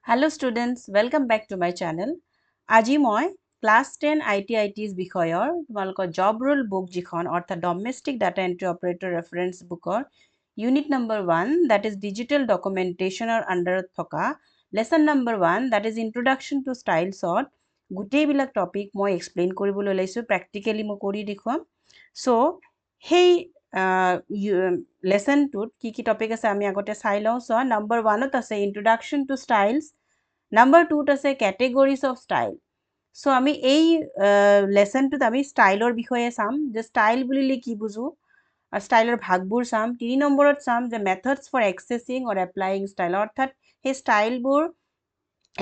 Hello students, welcome back to my channel. আজি মই class 10 ITITs বিষয়ৰ তোমালোকৰ জব ৰোল বুক যিখন অৰ্থাৎ domestic data entry operator reference বুকৰ unit number 1 that is digital documentation আন্ডাৰত থকা lesson number 1 that is introduction to styles গোটেইবিলাক টপিক মই এক্সপ্লেইন কৰিবলৈ লৈছো প্ৰ্যাকটিক্যালি মই কৰি দেখুৱাম সো সেই লেসনটোত কি টপিক আছে আমি আগতে চাই লওঁ সো নম্বৰ 1ত আছে ইন্ট্ৰোডাকশন টু ষ্টাইলছ Number 2 আছে categories of style. So আমি এই লেসনটোত আমি স্টাইলৰ বিষয়ে চাম যে স্টাইল বুলিলে কি বুঝো আৰ স্টাইলৰ ভাগবোৰ চাম 3 নম্বৰত চাম যে methods for accessing or applying style অৰ্থাৎ সেই স্টাইলবোৰ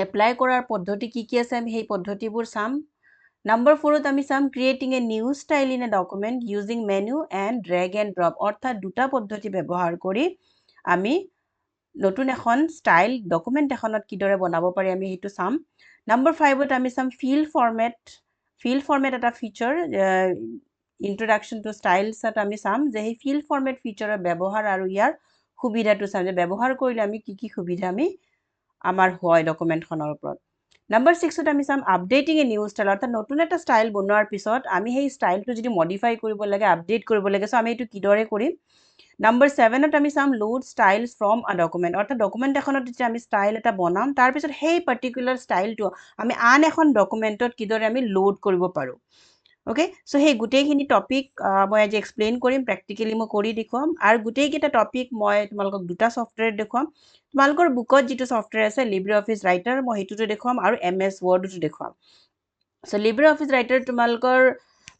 এপ্লাই কৰাৰ পদ্ধতি কি আছে আমি সেই পদ্ধতিবোৰ চাম Number 4ত আমি চাম creating a new style in a document using menu and drag and drop অৰ্থাৎ দুটা পদ্ধতি ব্যৱহাৰ কৰি আমি নতুন এখন স্টাইল ডকুমেন্ট এখনত কিদৰে বনাব পাৰি আমি হেতু চাম নম্বৰ 5ত আমি চাম ফিল্ড ফৰমেট এটা ফিচাৰ ইন্ট্ৰোডাকশন টু ষ্টাইলছত আমি চাম যে এই ফিল্ড ফৰমেট ফিচাৰৰ ব্যৱহাৰ আৰু ইয়াৰ সুবিধাটো চাম যে ব্যৱহাৰ কৰিলে আমি কি সুবিধা আমি আমাৰ হয় ডকুমেন্টখনৰ ওপৰত নম্বৰ 6ত আমি চাম আপডেটিং এ নিউ স্টাইল অৰ্থাৎ নতুন এটা স্টাইল বনোৱাৰ পিছত আমি সেই স্টাইলটো যদি মডিফাই কৰিব লাগে আপডেট কৰিব লাগে সো আমি এটো কিদৰে কৰিম Number 7ত আমি চাম load styles from a document অৰ্থাৎ ডকুমেন্ট এখনত যে আমি স্টাইল এটা বনাম তাৰ পিছত সেই পাৰ্টিকুলাৰ স্টাইলটো আমি আন এখন ডকুমেন্টত কিদৰে আমি লোড কৰিব পাৰো ওকে সো সেই গুটেইখিনি টপিক মই আজি এক্সপ্লেইন কৰিম প্ৰ্যাকটিক্যালি মই কৰি দেখুৱাম আৰু গুটেইকেইটা টপিক মই তোমালোকক দুটা সফটওয়্যাৰ দেখুৱাম তোমালোকৰ বুকত যেটো সফটওয়্যাৰ আছে LibreOffice Writer মই হেতুটো দেখুৱাম আৰু MS Wordটো দেখুৱাম সো LibreOffice Writer তোমালোকৰ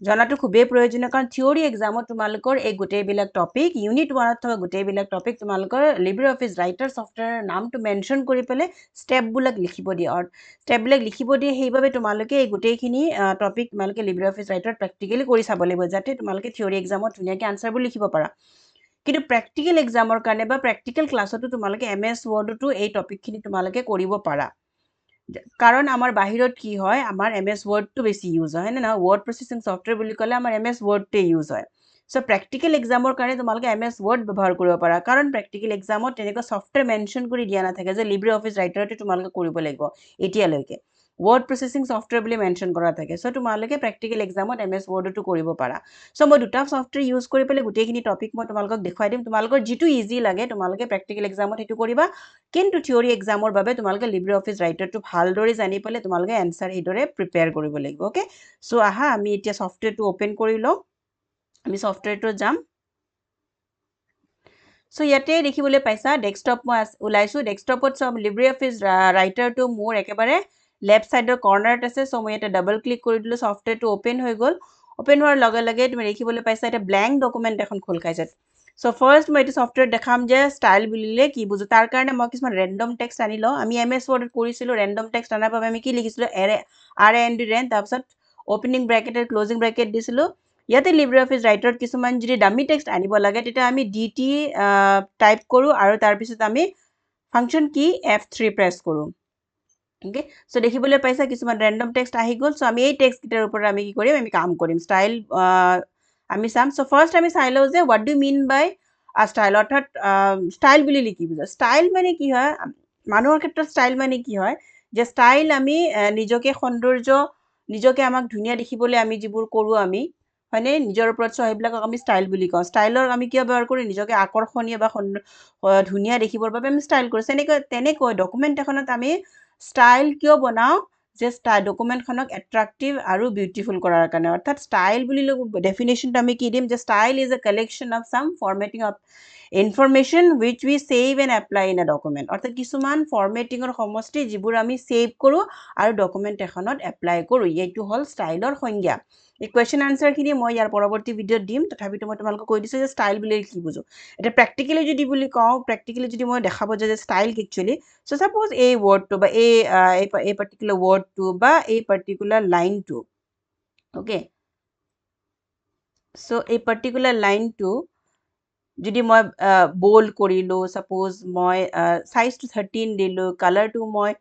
জানাটো খুবেই প্ৰয়োজনীয় কাৰণ থিওৰি এক্সামত তোমালোকৰ এই গুটেইবিলাক টপিক ইউনিট 1ত থকা গুটেইবিলাক টপিক তোমালোকৰ LibreOffice Writer সফটওয়্যাৰৰ নামটো মেনশন কৰি পেলে স্টেপবিলাক লিখিব দিয়ে আৰু স্টেপবিলাক লিখিব দিয়ে সেইভাবে তোমালোকে এই গুটেইখিনি টপিক তোমালোকে LibreOffice Writer প্ৰ্যাকটিক্যালি কৰি চাব লাগিব যাতে তোমালোকে থিওৰি এক্সামত ধুনীয়াকৈ আনসাৰবোৰ লিখিব পাৰা কিন্তু প্ৰ্যাকটিক্যাল এক্সামৰ কাৰণে বা প্ৰ্যাকটিক্যাল ক্লাছতো তোমালোকে MS Wordটো এই টপিকখিনি তোমালোকে কৰিব পাৰা কাৰণ আমাৰ বাহিৰত কি হয় আমাৰ MS Wordটো বেছি ইউজ হয় না ওয়াৰ্ড প্ৰসেসিং সফটওয়্যাৰ বুলি কলে আমাৰ MS Wordতে ইউজ হয় সো প্ৰ্যাকটিক্যাল এক্সামৰ কাৰণে তোমালোকে MS Word ব্যৱহাৰ কৰিব পাৰা কাৰণ প্ৰ্যাকটিক্যাল এক্সামত তেনেকৈ সফটওয়্যাৰ মেনশন কৰি দিয়া নাথাকে যে LibreOffice Writerতে তোমালোকে কৰিব লাগিব এতিয়ালৈকে ওয়াৰ্ড প্ৰসেসিং সফটওয়্যাৰ বুলি মেনশন কৰা থাকে সো তোমালোকে প্ৰ্যাকটিক্যাল এক্সামত MS Wordটো কৰিব পাৰা সো মই দুটা সফটওয়্যাৰ ইউজ কৰি পেলে গুটেইখিনি টপিক মই তোমালোকক দেখাই দিম তোমালোকৰ যেটো ইজি লাগে তোমালোকে প্ৰ্যাকটিক্যাল এক্সামত হেতু কৰিবা কিন্তু থিওৰি এক্সামৰ বাবে তোমালোকে LibreOffice Writerটো ভালদৰে জানি পেলে তোমালোকে আনসাৰ হেদৰে প্ৰিপেয়াৰ কৰিব লাগিব ওকে সো আহা আমি এতিয়া সফটওয়্যাৰটো ওপেন কৰি লওঁ আমি সফটওয়্যাৰটো যাম সো ইয়াতে দেখিবলৈ পাইছা ডেস্কটপ মই উলাইছো ডেস্কটপত সব LibreOffice Writerটো মোৰ একেবাৰে লেফট সাইডৰ কৰ্নাৰত আছে সো মই এটা ডাবল ক্লিক কৰি দিলো সফটওয়্যাৰটো ওপেন হৈ গল ওপেন হোৱাৰ লগে লগে তুমি দেখিবলৈ পাইছা এটা ব্ল্যাঙ্ক ডকুমেন্ট এখন খোল খাইছে সো ফার্স্ট মই এটো সফটওয়্যার দেখাম যে স্টাইল বুলিলে কি বুঝো তাৰ কাৰণে মই কিছুমান ৰেন্ডম টেক্সট আনি লওঁ আমি MS Wordত কৰিছিলো ৰেন্ডম টেক্সট আনাৰ বাবে আমি কি লিখিছিলো RAND তাৰপিছত ওপেনিং ব্ৰ্যাকেট আৰু ক্লোজিং ব্ৰ্যাকেট দিছিলো ইয়াতে LibreOffice Writerত কিছুমান যদি ডামি টেক্সট আনিব লাগে তেতিয়া আমি DT টাইপ কৰো আৰু তাৰ পিছত আমি ফাংচন কি F3 প্ৰেছ কৰো ওকে সো দেখিবলৈ পাইছা কিছুমান ৰেন্ডম টেক্সট আহি গল সো আমি এই টেক্সট কিটাৰ ওপৰত আমি কি কৰিম আমি কাম কৰিম স্টাইল আমি চাম সো ফাৰ্স্ট আমি চাই লও যে হোৱাট ডু মিন বাই আ স্টাইল অৰ্থাৎ স্টাইল বুলিলে কি বুঝা স্টাইল মানে কি হয় মানুহৰ ক্ষেত্ৰত স্টাইল মানে কি হয় যে স্টাইল আমি নিজকে সৌন্দৰ্য নিজকে আমাক ধুনীয়া দেখিবলৈ আমি যিবোৰ কৰো আমি হয়নে নিজৰ ওপৰত সহিবলাকক আমি স্টাইল বুলি কওঁ স্টাইলৰ আমি কিয় ব্যৱহাৰ কৰো নিজকে আকৰ্ষণীয় বা ধুনীয়া দেখিবৰ বাবে আমি স্টাইল কৰো তেনেকৈ ডকুমেন্ট এখনত আমি স্টাইল কিয় বনাও যে ডকুমেন্টখনক এট্ৰাকটিভ আৰু বিউটিফুল কৰাৰ কাৰণে অৰ্থাৎ স্টাইল বুলি ডেফিনেশনটো আমি কি দিম যে style is a collection of some formatting of information which we save and apply in a document অৰ্থাৎ কিছুমান ফৰমেটিংৰ সমষ্টি যিবোৰ আমি সেভ কৰো আৰু ডকুমেন্ট এখনত এপ্লাই কৰো এইটো হল স্টাইলৰ সংজ্ঞা এই কোৱেশ্চন আনসাৰ খিনি মই ইয়াৰ পৰৱৰ্তী ভিডিঅ'ত দিম তথাপিতো মই তোমালোকক কৈ দিছো যে স্টাইল বুলি কি বুঝো এটা প্ৰ্যাকটিক্যালি যদি বুলি কওঁ প্ৰ্যাকটিক্যালি যদি মই দেখাব যে স্টাইল একচুয়ালি সো সাপোজ এই ওয়ার্ডটো বা এই পার্টিকুলার ওয়ার্ডটো বা এই পার্টিকুলার লাইনটো ওকে সো এই পার্টিকুলার লাইনটো যদি মই বোল্ড কৰিলো সাপোজ মই সাইজটো 13 দিলো কালাৰটো মই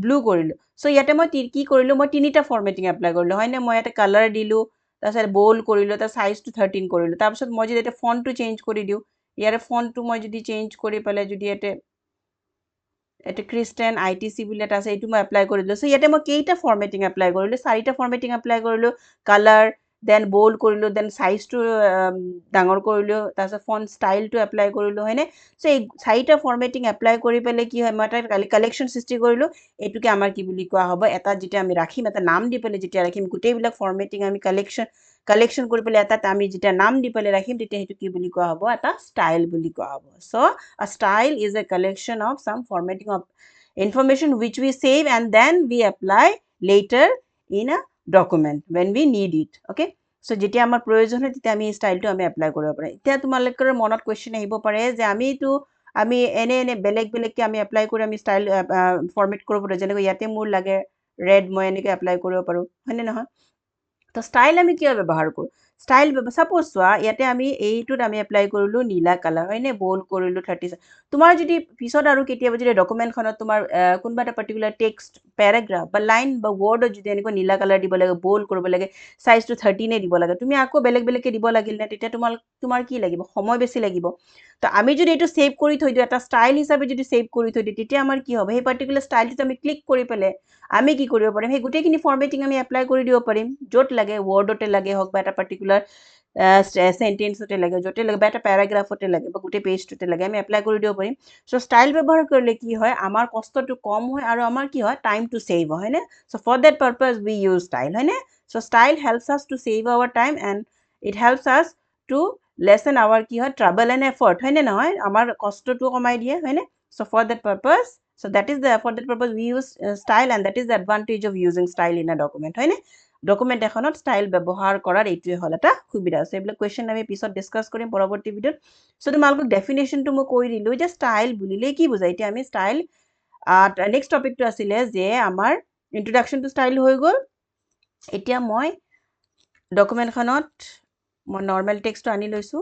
ব্লু কৰিলো সো ইয়াতে মই কি কৰিলো মই তিনিটা ফৰমেটিং এপ্লাই কৰিলো হয়নে মই এটা কালাৰ দিলো তাৰপিছত বোল্ড কৰিলো তাৰ সাইজটো 13 কৰিলো তাৰপিছত মই যদি এটা ফন্টটো চেঞ্জ কৰি দিও ইয়াৰে ফন্টটো মই যদি চেঞ্জ কৰি পেলাই যদি এটা এটা ক্ৰিষ্টেন ITC বুলি এটা আছে এইটো মই এপ্লাই কৰিলোঁ সো ইয়াতে মই কেইটা ফৰ্মেটিং এপ্লাই কৰিলোঁ চাৰিটা ফৰ্মেটিং এপ্লাই কৰিলোঁ কালাৰ দেন বোল্ড কৰিলোঁ দেন সাইজটো ডাঙৰ কৰিলোঁ তাৰপিছত ফন্ট ষ্টাইলটো এপ্লাই কৰিলোঁ হয়নে সো এই চাৰিটা ফৰ্মেটিং এপ্লাই কৰি পেলাই কি হয় মই এটা কালেকশ্যন সৃষ্টি কৰিলোঁ এইটোকে আমাৰ কি বুলি কোৱা হ'ব এটা যেতিয়া আমি ৰাখিম এটা নাম দি পেলাই যেতিয়া ৰাখিম গোটেইবিলাক ফৰ্মেটিং আমি কালেকশ্যন কৰি পেলাই এটা আমি যেতিয়া নাম দি পেলাই ৰাখিম তেতিয়া সেইটো কি বুলি কোৱা হ'ব এটা ষ্টাইল বুলি কোৱা হ'ব so a style is a collection of some formatting of information which we save and then we apply later in a document when we need it okay so যেতিয়া আমাৰ প্ৰয়োজন হয় তেতিয়া আমি ষ্টাইলটো আমি এপ্লাই কৰিব পাৰিম এতিয়া তোমালোকৰ মনত কোৱেশ্চন আহিব পাৰে যে আমি এনে বেলেগকে আমি এপ্লাই কৰি আমি ষ্টাইল ফৰমেট কৰিব পাৰোঁ যেনেকৈ ইয়াতে মোৰ লাগে ৰেড মই এনেকৈ এপ্লাই কৰিব পাৰোঁ হয়নে নহয় তো ষ্টাইল আমি কিয় ব্যৱহাৰ কৰোঁ ষ্টাইল সাপোজ চোৱা ইয়াতে আমি এইটোত আমি এপ্লাই কৰিলোঁ নীলা কালাৰ হয়নে বোল্ড কৰিলোঁ 30 তোমাৰ যদি পিছত আৰু কেতিয়াবা যদি ডকুমেণ্টখনত তোমাৰ কোনোবা এটা পাৰ্টিকুলাৰ টেক্সট পেৰাগ্ৰাফ বা লাইন বা ৱৰ্ডত যদি এনেকুৱা নীলা কালাৰ দিব লাগে বোল্ড কৰিব লাগে সাইজটো 13 দিব লাগে তুমি আকৌ বেলেগকে দিব লাগিল না তেতিয়া তোমাৰ কি লাগিব সময় বেছি লাগিব তো আমি যদি এইটো সেভ কৰি থৈ দিওঁ এটা ষ্টাইল হিচাপে যদি সেভ কৰি থৈ দিওঁ তেতিয়া আমাৰ কি হ'ব সেই পাৰ্টিকুলাৰ ষ্টাইলটো আমি ক্লিক কৰি পেলাই আমি কি কৰিব পাৰিম সেই গোটেইখিনি ফৰ্মেটিং আমি এপ্লাই কৰি দিব পাৰিম য'ত লাগে ৱৰ্ডতে লাগে হওক বা এটা পাৰ্টিকুলাৰ সেন্টেন্সতে লাগে য'তে লাগে বা এটা পেৰাগ্ৰাফতে লাগে বা গোটেই পেজটোতে লাগে আমি এপ্লাই কৰি দিব পাৰিম সো ষ্টাইল ব্যৱহাৰ কৰিলে কি হয় আমাৰ কষ্টটো কম হয় আৰু আমাৰ কি হয় টাইমটো সেভ হয় হয়নে so for that purpose we use style হয়নে so style helps us to save our time and it helps us to lessen our কি হয় trouble and effort হয়নে নহয় আমাৰ কষ্টটো কমাই দিয়ে হয়নে so for that purpose so that is the for that purpose we use style and that is the advantage of using style in a document হয়নে ডকুমেণ্ট এখনত ষ্টাইল ব্যৱহাৰ কৰাৰ এইটোৱে হ'ল এটা সুবিধা আছে এইবিলাক কুৱেশ্যন আমি পিছত ডিছকাছ কৰিম পৰৱৰ্তী ভিডিঅ'ত সো তোমালোকক ডেফিনেশ্যনটো মই কৈ দিলোঁ যে ষ্টাইল বুলিলে কি বুজায় এতিয়া আমি ষ্টাইল নেক্সট টপিকটো আছিলে যে আমাৰ ইন্ট্ৰডাকশ্যন টু ষ্টাইল হৈ গ'ল এতিয়া মই ডকুমেণ্টখনত মই নৰ্মেল টেক্সটটো আনি লৈছোঁ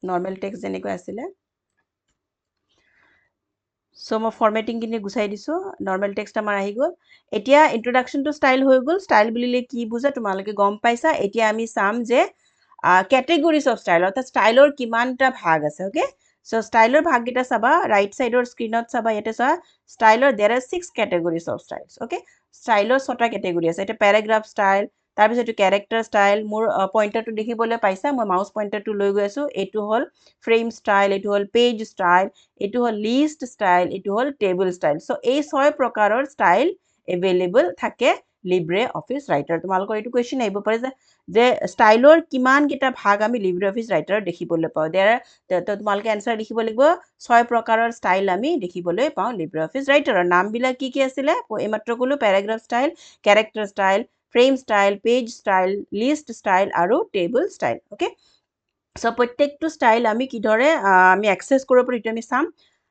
নৰ্মেল টেক্সট যেনেকৈ আছিলে সো মই ফৰ্মেটিংখিনি গুচাই দিছোঁ নৰ্মেল টেক্সট আমাৰ আহি গ'ল এতিয়া ইন্ট্ৰডাকশ্যন টু ষ্টাইল হৈ গ'ল ষ্টাইল বুলিলে কি বুজায় তোমালোকে গম পাইছা এতিয়া আমি চাম যে কেটেগৰিজ অফ ষ্টাইল অৰ্থাৎ ষ্টাইলৰ কিমানটা ভাগ আছে অ'কে সো ষ্টাইলৰ ভাগকেইটা চাবা ৰাইট ছাইডৰ স্ক্ৰীনত চাবা ইয়াতে চোৱা ষ্টাইলৰ দেৰ R 6 categories of styles okay ষ্টাইলৰ 6টা কেটেগৰি আছে এতিয়া পেৰাগ্ৰাফ ষ্টাইল তাৰপিছত এইটো কেৰেক্টাৰ ষ্টাইল মোৰ পইণ্টাৰটো দেখিবলৈ পাইছা মই মাউচ পইণ্টাৰটো লৈ গৈ আছোঁ এইটো হ'ল ফ্ৰেম ষ্টাইল এইটো হ'ল পেজ ষ্টাইল এইটো হ'ল লিষ্ট ষ্টাইল এইটো হ'ল টেবল ষ্টাইল সো এই 6 প্ৰকাৰৰ ষ্টাইল এভেইলেবল থাকে লিব্ৰে অফিচ ৰাইটাৰ তোমালোকৰ এইটো কুৱেশ্যন আহিব পাৰে যে ষ্টাইলৰ কিমানকেইটা ভাগ আমি লিব্ৰে অফিচ ৰাইটাৰত দেখিবলৈ পাওঁ তোমালোকে এনচাৰ লিখিব লাগিব 6 প্ৰকাৰৰ ষ্টাইল আমি দেখিবলৈ পাওঁ লিব্ৰে অফিচ ৰাইটাৰৰ নামবিলাক কি আছিলে এইমাত্ৰ ক'লোঁ paragraph style character style frame style page style list style আৰু টেবল ষ্টাইল অ'কে সো প্ৰত্যেকটো ষ্টাইল আমি কিদৰে আমি এক্সেছ কৰিব পাৰোঁ এইটো আমি চাম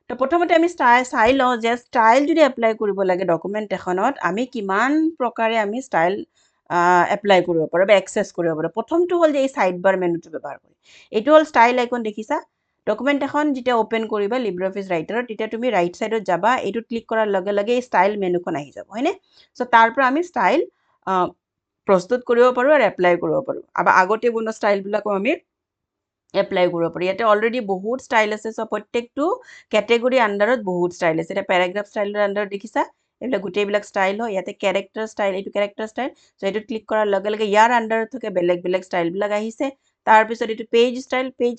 তো প্ৰথমতে আমি চাই লওঁ যে ষ্টাইল যদি এপ্লাই কৰিব লাগে ডকুমেণ্ট এখনত আমি কিমান প্ৰকাৰে আমি ষ্টাইল এপ্লাই কৰিব পাৰোঁ বা এক্সেছ কৰিব পাৰোঁ প্ৰথমটো হ'ল যে এই চাইড বাৰ মেনুটো ব্যৱহাৰ কৰি এইটো হ'ল ষ্টাইল আইকন দেখিছা ডকুমেণ্ট এখন যেতিয়া অ'পেন কৰিবা লিব্ৰে অফিচ ৰাইটাৰত তেতিয়া তুমি ৰাইট ছাইডত যাবা এইটোত ক্লিক কৰাৰ লগে লগে এই ষ্টাইল মেনুখন আহি যাব হয়নে সো তাৰ পৰা আমি ষ্টাইল প্ৰস্তুত কৰিব পাৰোঁ আৰু এপ্লাই কৰিব পাৰোঁ আগতে বনোৱা ষ্টাইলবিলাকো আমি এপ্লাই কৰিব পাৰি ইয়াতে অলৰেডি বহুত ষ্টাইল আছে সো প্ৰত্যেকটো কেটেগৰি আণ্ডাৰত বহুত ষ্টাইল আছে এতিয়া পেৰাগ্ৰাফ ষ্টাইলৰ আণ্ডাৰত দেখিছা এইবিলাক গোটেইবিলাক ষ্টাইল হয় ইয়াতে কেৰেক্টাৰ ষ্টাইল এইটো কেৰেক্টাৰ ষ্টাইল সো এইটোত ক্লিক কৰাৰ লগে লগে ইয়াৰ আণ্ডাৰত থাকে বেলেগ ষ্টাইলবিলাক আহিছে তাৰপিছত এইটো পেজ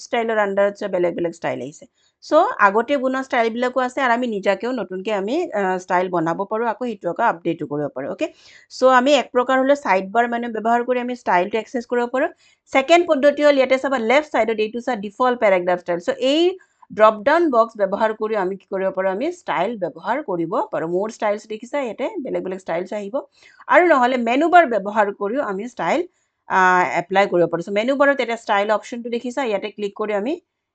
ষ্টাইলৰ আণ্ডাৰত বেলেগ ষ্টাইল আহিছে সো আগতে বনোৱা ষ্টাইলবিলাকো আছে আৰু আমি নিজাকেও নতুনকৈ আমি ষ্টাইল বনাব পাৰোঁ আকৌ সেইটো আকৌ আপডেটো কৰিব পাৰোঁ অ'কে সো আমি এক প্ৰকাৰ হ'লে চাইড বাৰ মেনু ব্যৱহাৰ কৰি আমি ষ্টাইলটো এক্সেছ কৰিব পাৰোঁ ছেকেণ্ড পদ্ধতি হ'ল ইয়াতে চাবা লেফ্ট ছাইডত এইটো চা ডিফল্ট পেৰাগ্ৰাফ ষ্টাইল সো এই ড্ৰপ ডাউন বক্স ব্যৱহাৰ কৰি আমি কি কৰিব পাৰোঁ আমি ষ্টাইল ব্যৱহাৰ কৰিব পাৰোঁ মোৰ ষ্টাইলছ দেখিছা ইয়াতে বেলেগ ষ্টাইলছ আহিব আৰু নহ'লে মেনু বাৰ ব্যৱহাৰ কৰিও আমি ষ্টাইল এপ্লাই কৰিব পাৰোঁ সো মেনু বাৰত এতিয়া ষ্টাইল অপশ্যনটো দেখিছা ইয়াতে ক্লিক কৰি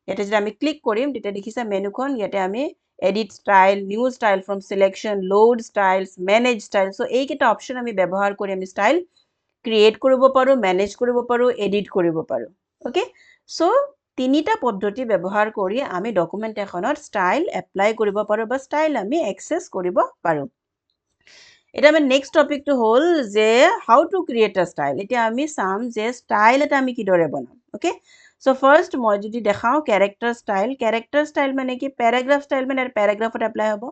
ইয়াতে যদি আমি ক্লিক কৰিম তেতিয়া দেখিছা মেনুখন ইয়াতে আমি edit style new style from selection load styles manage style so এইকেইটা অপশ্যন আমি ব্যৱহাৰ কৰি আমি ষ্টাইল ক্ৰিয়েট কৰিব পাৰোঁ মেনেজ কৰিব পাৰোঁ এডিট কৰিব পাৰোঁ অ'কে সো তিনিটা পদ্ধতি ব্যৱহাৰ কৰি আমি ডকুমেণ্ট এখনত ষ্টাইল এপ্লাই কৰিব পাৰোঁ বা ষ্টাইল আমি এক্সেছ কৰিব পাৰোঁ এতিয়া আমাৰ নেক্সট টপিকটো হ'ল যে হাউ টু ক্ৰিয়েট আ ষ্টাইল এতিয়া আমি চাম যে ষ্টাইল এটা আমি কিদৰে বনাম অ'কে সো ফাৰ্ষ্ট মই যদি দেখাওঁ কেৰেক্টাৰ ষ্টাইল মানে কি পেৰাগ্ৰাফ ষ্টাইল মানে পেৰাগ্ৰাফত এপ্লাই হ'ব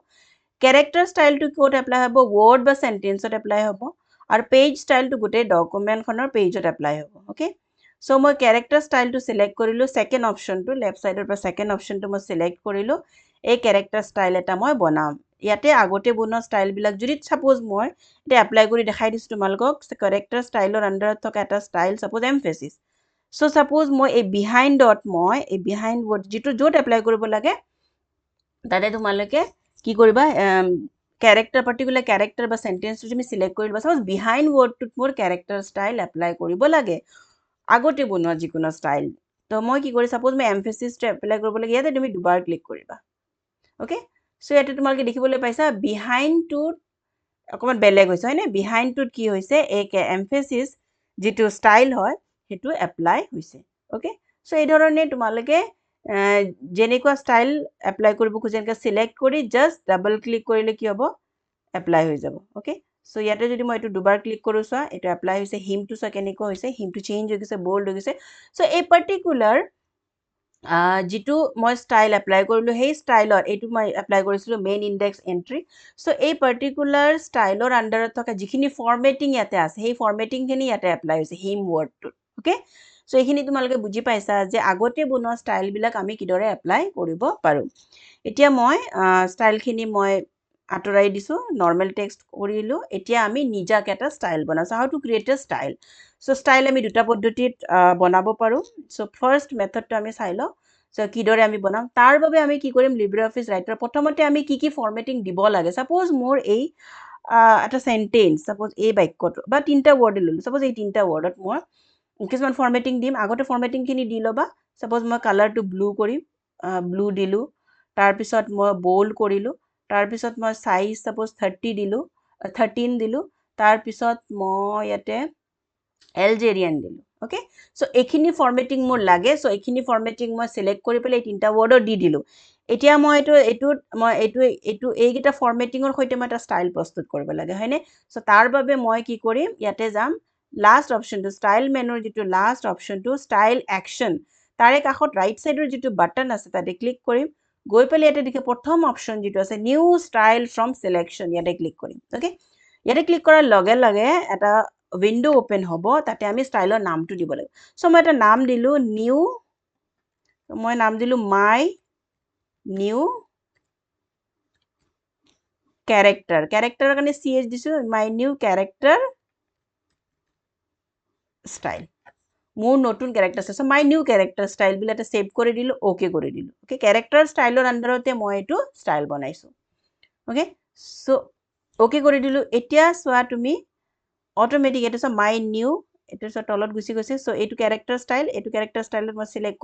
কেৰেক্টাৰ ষ্টাইলটো ক'ত এপ্লাই হ'ব ৱৰ্ড বা চেণ্টেন্সত এপ্লাই হ'ব আৰু পেজ ষ্টাইলটো গোটেই ডকুমেণ্টখনৰ পেজত এপ্লাই হ'ব অ'কে চ' মই কেৰেক্টাৰ ষ্টাইলটো চিলেক্ট কৰিলোঁ ছেকেণ্ড অপশ্যনটো লেফ্ট ছাইডৰ পৰা ছেকেণ্ড অপশ্যনটো মই চিলেক্ট কৰিলোঁ এই কেৰেক্টাৰ ষ্টাইল এটা মই বনাম ইয়াতে আগতে বনোৱা ষ্টাইলবিলাক যদি ছাপ'জ মই এতিয়া এপ্লাই কৰি দেখাই দিছোঁ তোমালোকক কেৰেক্টাৰ ষ্টাইলৰ আণ্ডাৰত থকা এটা ষ্টাইল ছাপ'জ এমফেচিছ চ' ছাপ'জ মই এই বিহাইণ্ডত মই এই বিহাইণ্ড ৱৰ্ড যিটো য'ত এপ্লাই কৰিব লাগে তাতে তোমালোকে কি কৰিবা কেৰেক্টাৰ পাৰ্টিকুলাৰ কেৰেক্টাৰ বা চেণ্টেন্সটো তুমি চিলেক্ট কৰি ল'বা ছাপ'জ বিহাইণ্ড ৱৰ্ডটোত মোৰ কেৰেক্টাৰ ষ্টাইল এপ্লাই কৰিব লাগে আগতে বনোৱা যিকোনো ষ্টাইল তো মই কি কৰি ছাপ'জ মই এমফেচিছটো এপ্লাই কৰিব লাগে ইয়াতে তুমি দুবাৰ ক্লিক কৰিবা অ'কে চ' ইয়াতে তোমালোকে দেখিবলৈ পাইছা বিহাইণ্ডটোত অকণমান বেলেগ হৈছে হয়নে বিহাইণ্ডটোত কি হৈছে এই এমফেচিছ যিটো ষ্টাইল হয় সেইটো এপ্লাই হৈছে অ'কে চ' এই ধৰণে তোমালোকে যেনেকুৱা ষ্টাইল এপ্লাই কৰিব খোজে এনেকৈ চিলেক্ট কৰি জাষ্ট ডাবল ক্লিক কৰিলে কি হ'ব এপ্লাই হৈ যাব অ'কে চ' ইয়াতে যদি মই এইটো দুবাৰ ক্লিক কৰোঁ চোৱা এইটো এপ্লাই হৈছে হিমটো চোৱা কেনেকুৱা হৈছে হিমটো চেঞ্জ হৈ গৈছে বল্ড হৈ গৈছে চ' এই পাৰ্টিকুলাৰ যিটো মই ষ্টাইল এপ্লাই কৰিলোঁ সেই ষ্টাইলত এইটো মই এপ্লাই কৰিছিলোঁ মেইন ইণ্ডেক্স এণ্ট্ৰি চ' এই পাৰ্টিকুলাৰ ষ্টাইলৰ আণ্ডাৰত থকা যিখিনি ফৰ্মেটিং ইয়াতে আছে সেই ফৰ্মেটিংখিনি ইয়াতে এপ্লাই হৈছে হিম ৱৰ্ডটোত অ'কে চ' এইখিনি তোমালোকে বুজি পাইছা যে আগতে বনোৱা ষ্টাইলবিলাক আমি কিদৰে এপ্লাই কৰিব পাৰোঁ এতিয়া মই ষ্টাইলখিনি মই আঁতৰাই দিছোঁ নৰ্মেল টেক্সট কৰিলোঁ এতিয়া আমি নিজাকে এটা ষ্টাইল বনাইছোঁ how to create A style so' style আমি দুটা পদ্ধতিত বনাব পাৰোঁ চ' ফাৰ্ষ্ট মেথডটো আমি চাই লওঁ চ' কিদৰে আমি বনাম তাৰ বাবে আমি কি কৰিম লিব্ৰে অফিচ ৰাইটাৰ প্ৰথমতে আমি কি ফৰ্মেটিং দিব লাগে ছাপ'জ মোৰ এই এটা চেণ্টেন্স ছাপ'জ এই বাক্যটো বা তিনিটা ৱৰ্ডে ল'লোঁ ছাপ'জ এই তিনিটা ৱৰ্ডত মই কিছুমান ফৰ্মেটিং দিম আগতে ফৰ্মেটিংখিনি দি ল'বা ছাপ'জ মই কালাৰটো ব্লু কৰিম ব্লু দিলোঁ তাৰপিছত মই বল্ড কৰিলোঁ তাৰপিছত মই চাইজ ছাপ'জ 13 দিলোঁ তাৰপিছত মই ইয়াতে এলজেৰিয়ান দিলোঁ অ'কে চ' এইখিনি ফৰ্মেটিং মোৰ লাগে চ' এইখিনি ফৰ্মেটিং মই চিলেক্ট কৰি পেলাই এই তিনিটা ৱৰ্ডত দি দিলোঁ এতিয়া মই এইকেইটা ফৰ্মেটিঙৰ সৈতে মই এটা ষ্টাইল প্ৰস্তুত কৰিব লাগে হয়নে চ' তাৰ বাবে মই কি কৰিম ইয়াতে যাম লাষ্ট অপশ্যনটো ষ্টাইল মেনুৰ যিটো লাষ্ট অপশ্যনটো ষ্টাইল একশ্যন তাৰে কাষত ৰাইট ছাইডৰ যিটো বাটন আছে তাতে ক্লিক কৰিম গৈ পেলাই ইয়াতে দেখি প্ৰথম অপশ্যন যিটো আছে নিউ ষ্টাইল ফ্ৰম চিলেকশ্যন ইয়াতে ক্লিক কৰিম অ'কে ইয়াতে ক্লিক কৰাৰ লগে লগে এটা উইণ্ড' অ'পেন হ'ব তাতে আমি ষ্টাইলৰ নামটো দিব লাগিব চ' মই এটা নাম দিলোঁ মাই নিউ কেৰেক্টাৰৰ কাৰণে CH দিছোঁ মাই নিউ কেৰেক্টাৰ ষ্টাইল মোৰ নতুন character style so' my new character style বুলি এটা ছেভ কৰি দিলোঁ অ'কে কৰি দিলোঁ অ'কে কেৰেক্টাৰ ষ্টাইলৰ আণ্ডাৰতে মই এইটো ষ্টাইল বনাইছোঁ অ'কে চ' অ'কে কৰি দিলোঁ এতিয়া চোৱা তুমি অট'মেটিক এইটো চোৱা মাই নিউ এইটো চোৱা তলত গুচি গৈছে চ' এইটো কেৰেক্টাৰ ষ্টাইলত মই চিলেক্ট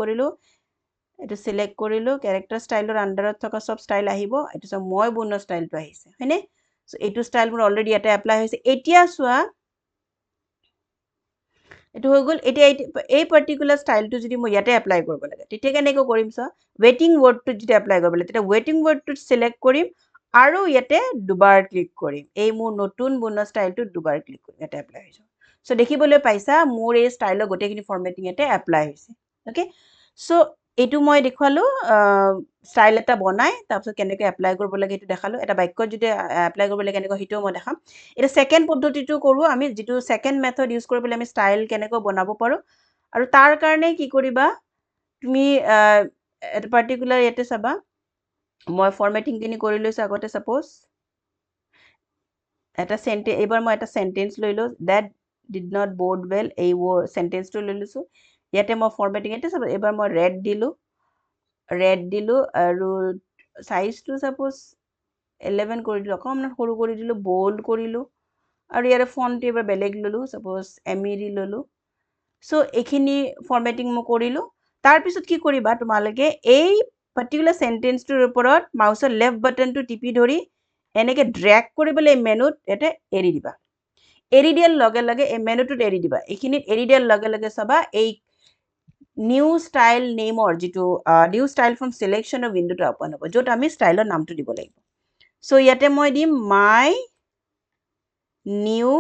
কৰিলোঁ কেৰেক্টাৰ ষ্টাইলৰ আণ্ডাৰত থকা চব ষ্টাইল আহিব এইটো চোৱা মই বনোৱা ষ্টাইলটো আহিছে হয়নে চ' এইটো ষ্টাইল মোৰ অলৰেডি ইয়াতে এপ্লাই হৈছে এতিয়া চোৱা এইটো হৈ গ'ল এতিয়া এই পাৰ্টিকুলাৰ ষ্টাইলটো যদি মই ইয়াতে এপ্লাই কৰিব লাগে তেতিয়া কেনেকৈ কৰিম চোৱা ৱেটিং ৱৰ্ডটোত যেতিয়া এপ্লাই কৰিব লাগে তেতিয়া ৱেটিং ৱৰ্ডটোত চিলেক্ট কৰিম আৰু ইয়াতে দুবাৰ ক্লিক কৰিম এই মোৰ নতুন বনোৱা ষ্টাইলটোত দুবাৰ ক্লিক কৰিম ইয়াতে এপ্লাই হৈ যাব চ' দেখিবলৈ পাইছা মোৰ এই ষ্টাইলৰ গোটেইখিনি ফৰ্মেটিং ইয়াতে এপ্লাই হৈছে অ'কে চ' এইটো মই দেখুৱালোঁ ষ্টাইল এটা বনাই তাৰপিছত কেনেকৈ এপ্লাই কৰিব লাগে সেইটো দেখালোঁ এটা বাক্যত যদি এপ্লাই কৰিব লাগে কেনেকৈ সেইটোও মই দেখাম এতিয়া ছেকেণ্ড পদ্ধতিটো কৰোঁ আমি যিটো ছেকেণ্ড মেথড ইউজ কৰি পেলাই আমি ষ্টাইল কেনেকৈ বনাব পাৰোঁ আৰু তাৰ কাৰণে কি কৰিবা তুমি এটা পাৰ্টিকুলাৰ ইয়াতে চাবা মই ফৰ্মেটিংখিনি কৰি লৈছোঁ আগতে ছাপ'জ এইবাৰ মই এটা চেণ্টেন্স লৈ লওঁ that did not bode well এই চেণ্টেন্সটো লৈ লৈছোঁ ইয়াতে মই ফৰ্মেটিং ইয়াতে চাব এইবাৰ মই ৰেড দিলোঁ আৰু চাইজটো ছাপ'জ 11 কৰি দিলোঁ অকণমান সৰু কৰি দিলোঁ বল্ড কৰিলোঁ আৰু ইয়াৰে ফণ্টটো এইবাৰ বেলেগ ল'লোঁ ছাপ'জ MED ল'লোঁ চ' এইখিনি ফৰ্মেটিং মই কৰিলোঁ তাৰপিছত কি কৰিবা তোমালোকে এই পাৰ্টিকুলাৰ চেণ্টেন্সটোৰ ওপৰত মাউচৰ লেফ্ট বাটনটো টিপি ধৰি এনেকৈ ড্ৰেগ কৰি পেলাই এই মেনুত ইয়াতে এৰি দিবা এৰি দিয়াৰ লগে লগে এই মেনুটোত এৰি দিবা এইখিনিত এৰি দিয়াৰ লগে লগে চাবা এই নিউ ষ্টাইল নেমৰ যিটো নিউ ষ্টাইল ফ্ৰম চিলেকশ্যনৰ উইণ্ড'টো অ'পেন হ'ব য'ত আমি ষ্টাইলৰ নামটো দিব লাগিব চ' ইয়াতে মই দিম মাই নিউ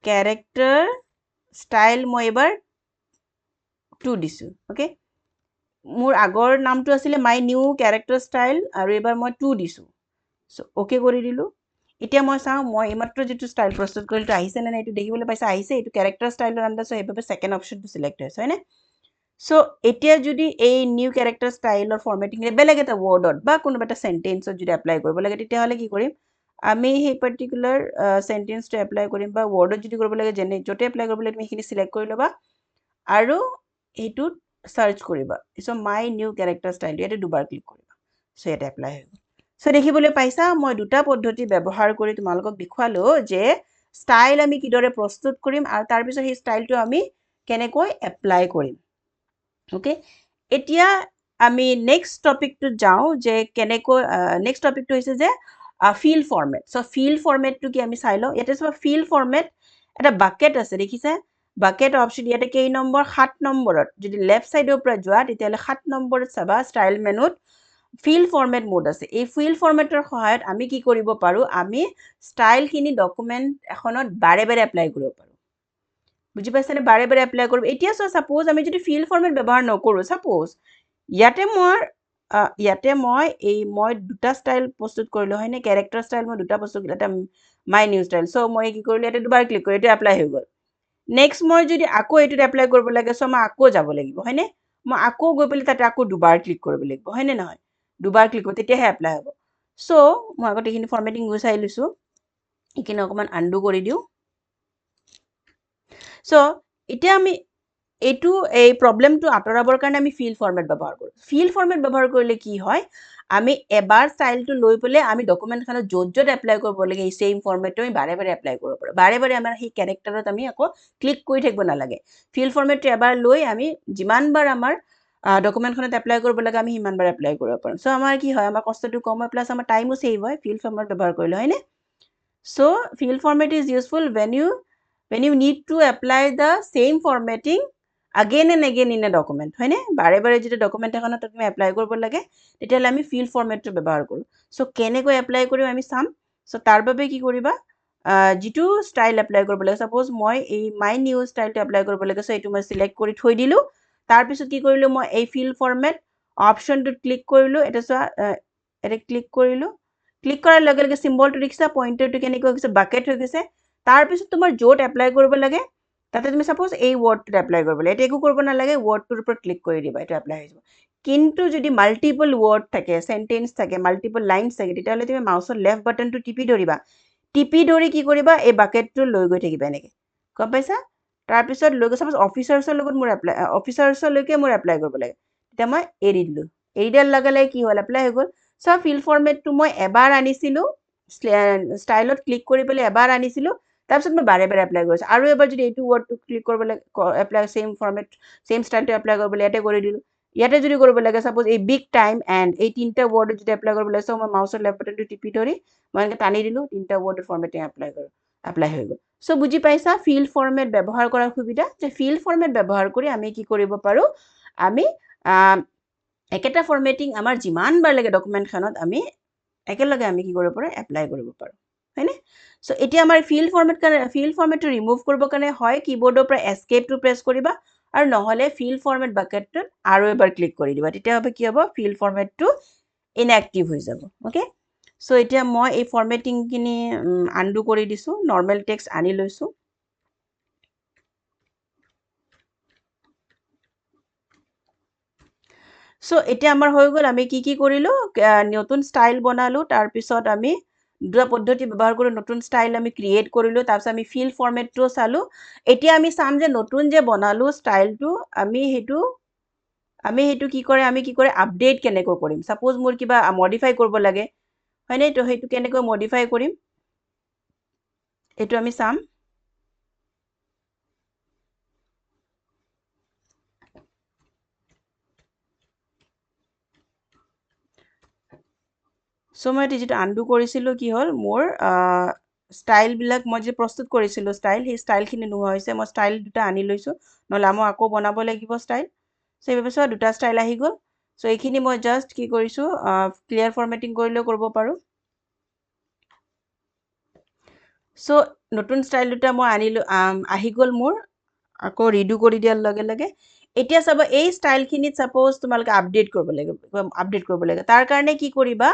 কেৰেক্টাৰ ষ্টাইল মই এইবাৰ 2 দিছোঁ অ'কে মোৰ আগৰ নামটো আছিলে মাই নিউ কেৰেক্টাৰ ষ্টাইল আৰু এবাৰ মই 2 দিছোঁ চ' অ'কে কৰি দিলোঁ এতিয়া মই চাওঁ মই এইমাত্ৰ যিটো ষ্টাইল প্ৰস্তুত কৰিলোঁ আহিছে নে নাই এইটো দেখিবলৈ পাইছে আহিছে এইটো কেৰেক্টাৰ ষ্টাইলৰ আণ্ডাৰ চ' সেইবাবে ছেকেণ্ড অপশ্যনটো চিলেক্ট হৈছে হয়নে চ' এতিয়া যদি এই নিউ কেৰেক্টাৰ ষ্টাইলৰ ফৰ্মেটিং বেলেগ এটা ৱৰ্ডত বা কোনোবা এটা চেণ্টেন্সত যদি এপ্লাই কৰিব লাগে তেতিয়াহ'লে কি কৰিম আমি সেই পাৰ্টিকুলাৰ চেণ্টেন্সটো এপ্লাই কৰিম বা ৱৰ্ডত যদি কৰিব লাগে যেনে য'তে এপ্লাই কৰিব লাগে তুমি সেইখিনি চিলেক্ট কৰি ল'বা আৰু এইটোত সাৰ্চ কৰিবা চ' মাই নিউ কেৰেক্টাৰ ষ্টাইল ইয়াতে দুবাৰ ক্লিক কৰিবা চ' ইয়াতে এপ্লাই হৈ গ'ল চ' দেখিবলৈ পাইছা মই দুটা পদ্ধতি ব্যৱহাৰ কৰি তোমালোকক দেখুৱালো যে ষ্টাইল আমি কিদৰে প্ৰস্তুত কৰিম আৰু তাৰপিছত সেই ষ্টাইলটো আমি কেনেকৈ এপ্লাই কৰিম ওকে এতিয়া আমি নেক্সট টপিকটো যাওঁ যে কেনেকৈ নেক্সট টপিকটো হৈছে যে ফিল ফৰ্মেট চ' ফিল ফৰ্মেটটো কি আমি চাই লওঁ ইয়াতে চোৱা ফিল ফৰ্মেট এটা বাকেট আছে দেখিছা বাকেট অপশ্যন ইয়াতে কেই নম্বৰ 7 নম্বৰত যদি লেফ্ট ছাইডৰ পৰা যোৱা তেতিয়াহ'লে 7 নম্বৰত চাবা ষ্টাইল মেনুত ফিল ফৰ্মেট মোড আছে এই ফিল ফৰ্মেটৰ সহায়ত আমি কি কৰিব পাৰোঁ আমি ষ্টাইলখিনি ডকুমেণ্ট এখনত বাৰে বাৰে এপ্লাই কৰিব পাৰোঁ বুজি পাইছানে বাৰে বাৰে এপ্লাই কৰিব এতিয়া চোৱা ছাপ'জ আমি যদি ফিল ফৰ্মেট ব্যৱহাৰ নকৰোঁ ছাপ'জ ইয়াতে মই দুটা ষ্টাইল প্ৰস্তুত কৰিলোঁ হয়নে কেৰেক্টাৰ ষ্টাইল মই দুটা প্ৰস্তুত কৰিলোঁ এটা মাই নিউ ষ্টাইল চ' মই কি কৰিলোঁ ইয়াতে দুবাৰ ক্লিক কৰি এইটো এপ্লাই হৈ গ'ল নেক্সট মই যদি আকৌ এইটোত এপ্লাই কৰিব লাগে চ' মই আকৌ যাব লাগিব হয়নে মই আকৌ গৈ পেলাই তাতে আকৌ দুবাৰ ক্লিক কৰিব লাগিব হয়নে নহয় দুবাৰ ক্লিক কৰিব তেতিয়াহে এপ্লাই হ'ব চ' মই আগতে এইখিনি ফৰ্মেটিং গুচাই লৈছোঁ এইখিনি অকণমান আনডু কৰি দিওঁ চ' এতিয়া আমি এইটো এই প্ৰব্লেমটো আঁতৰাবৰ কাৰণে আমি ফিল ফৰ্মেট ব্যৱহাৰ কৰোঁ ফিল ফৰ্মেট ব্যৱহাৰ কৰিলে কি হয় আমি এবাৰ ষ্টাইলটো লৈ পেলাই আমি ডকুমেণ্টখনত য'ত য'ত এপ্লাই কৰিব লাগে এই ছেইম ফৰ্মেটটো আমি বাৰে বাৰে এপ্লাই কৰিব পাৰোঁ বাৰে বাৰে আমাৰ সেই কেৰেক্টাৰত আমি আকৌ ক্লিক কৰি থাকিব নালাগে ফিল ফৰ্মেটটো এবাৰ লৈ আমি যিমানবাৰ আমাৰ ডকুমেণ্টখনত এপ্লাই কৰিব লাগে আমি সিমানবাৰ এপ্লাই কৰিব পাৰোঁ চ' আমাৰ কি হয় আমাৰ কষ্টটো কম হয় প্লাছ আমাৰ টাইমো ছেভ হয় ফিল ফৰ্মেট ব্যৱহাৰ কৰিলে হয়নে so' fill format is useful when you need to apply the same formatting again and again in a document হয়নে বাৰে বাৰে যেতিয়া ডকুমেণ্ট এখনত তুমি এপ্লাই কৰিব লাগে তেতিয়াহ'লে আমি ফিল ফৰ্মেটটো ব্যৱহাৰ কৰোঁ চ' কেনেকৈ এপ্লাই কৰিম আমি চাম চ' তাৰ বাবে কি কৰিবা যিটো ষ্টাইল এপ্লাই কৰিব লাগে ছাপ'জ মই এই মাই নিউ ষ্টাইলটো এপ্লাই কৰিব লাগে চ' এইটো মই চিলেক্ট কৰি থৈ দিলোঁ তাৰপিছত কি কৰিলোঁ মই এই ফিল ফৰ্মেট অপশ্যনটোত ক্লিক কৰিলোঁ এটা চোৱা এটা ক্লিক কৰিলোঁ ক্লিক কৰাৰ লগে লগে চিম্বলটো দেখিছা পইণ্টাৰটো কেনেকৈ গৈছে বাকেট হৈ গৈছে তাৰপিছত তোমাৰ য'ত এপ্লাই কৰিব লাগে তাতে তুমি ছাপ'জ এই ৱৰ্ডটোত এপ্লাই কৰিব লাগে এতিয়া একো কৰিব নালাগে ৱৰ্ডটোৰ ওপৰত ক্লিক কৰি দিবা এইটো এপ্লাই হৈ যাব কিন্তু যদি মাল্টিপল ৱৰ্ড থাকে চেণ্টেন্স থাকে মাল্টিপল লাইনছ থাকে তেতিয়াহ'লে তুমি মাউচৰ লেফ্ট বাটনটো টিপি ধৰিবা টিপি ধৰি কি কৰিবা এই বাকেটটো লৈ গৈ থাকিবা এনেকৈ গম পাইছা তাৰপিছত লৈ গৈ ছাপ'জ অফিচাৰ্ছৰ লগত মোৰ অফিচাৰ্ছলৈকে মোৰ এপ্লাই কৰিব লাগে তেতিয়া মই এৰি দিলোঁ এৰি দিয়াৰ লগে লগে কি হ'ল এপ্লাই হৈ গ'ল চ' ফিল ফৰ্মেটটো মই এবাৰ আনিছিলোঁ ষ্টাইলত ক্লিক কৰি পেলাই এবাৰ আনিছিলোঁ তাৰপিছত মই বাৰে বাৰে এপ্লাই কৰিছোঁ আৰু এবাৰ যদি এইটো ৱৰ্ডটো ক্লিক কৰিব লাগে এপ্লাই ছেইম ফৰ্মেট ছেইম ষ্টাইলটো এপ্লাই কৰিবলৈ ইয়াতে কৰি দিলোঁ ইয়াতে যদি কৰিব লাগে ছাপ'জ এই বিগ টাইম এণ্ড এই তিনিটা ৱৰ্ডত যদি এপ্লাই কৰিব লাগে চ' মই মাউচৰ লেফ্ট বাটনটো টিপি ধৰি মই এনেকৈ টানি দিলোঁ তিনিটা ৱৰ্ডৰ ফৰ্মেটিং এপ্লাই হৈ গ'ল চ' বুজি পাইছা ফিল ফৰ্মেট ব্যৱহাৰ কৰাৰ সুবিধা যে ফিল ফৰ্মেট ব্যৱহাৰ কৰি আমি কি কৰিব পাৰোঁ আমি একেটা ফৰ্মেটিং আমাৰ যিমানবাৰ লাগে ডকুমেণ্টখনত আমি একেলগে আমি কি কৰিব পাৰোঁ এপ্লাই কৰিব পাৰোঁ হয়নে চ' এতিয়া আমাৰ ফিল ফৰ্মেটটো ৰিমুভ কৰিবৰ কাৰণে হয় কীবৰ্ডৰ পৰা এস্কেপটো প্ৰেছ কৰিবা আৰু নহ'লে ফিল ফৰ্মেট বাকেটটোত আৰু এবাৰ ক্লিক কৰি দিবা তেতিয়াহ'লে কি হ'ব ফিল ফৰ্মেটটো ইনএক্টিভ হৈ যাব অ'কে চ' এতিয়া মই এই ফৰ্মেটিংখিনি আনডু কৰি দিছোঁ নৰ্মেল টেক্সট আনি লৈছোঁ চ' এতিয়া আমাৰ হৈ গ'ল আমি কি কৰিলোঁ নতুন ষ্টাইল বনালোঁ তাৰপিছত আমি দুটা পদ্ধতি ব্যৱহাৰ কৰি নতুন ষ্টাইল আমি ক্ৰিয়েট কৰিলোঁ তাৰপিছত আমি ফিল ফৰ্মেটটোও চালোঁ এতিয়া আমি চাম যে নতুন যে বনালোঁ ষ্টাইলটো আমি সেইটো কি কৰে আপডেট কেনেকৈ কৰিম ছাপ'জ মোৰ কিবা মডিফাই কৰিব লাগে হয়নে তো সেইটো কেনেকৈ মডিফাই কৰিম এইটো আমি চাম চ' মই যিটো আনডু কৰিছিলোঁ কি হ'ল মোৰ ষ্টাইলবিলাক মই যে প্ৰস্তুত কৰিছিলোঁ সেই ষ্টাইলখিনি নোহোৱা হৈছে মই ষ্টাইল দুটা আনি লৈছোঁ নহ'লে মই আকৌ বনাব লাগিব ষ্টাইল চ' সেইবাবে চোৱা দুটা ষ্টাইল আহি গ'ল চ' এইখিনি মই জাষ্ট কি কৰিছোঁ ক্লিয়াৰ ফৰ্মেটিং কৰিলেও কৰিব পাৰোঁ চ' নতুন ষ্টাইল দুটা মই আনিলোঁ আহি গ'ল মোৰ আকৌ ৰিডু কৰি দিয়াৰ লগে লগে এতিয়া চাবা এই ষ্টাইলখিনিত সাপোজ তোমালোকে আপডেট কৰিব লাগে তাৰ কাৰণে কি কৰিবা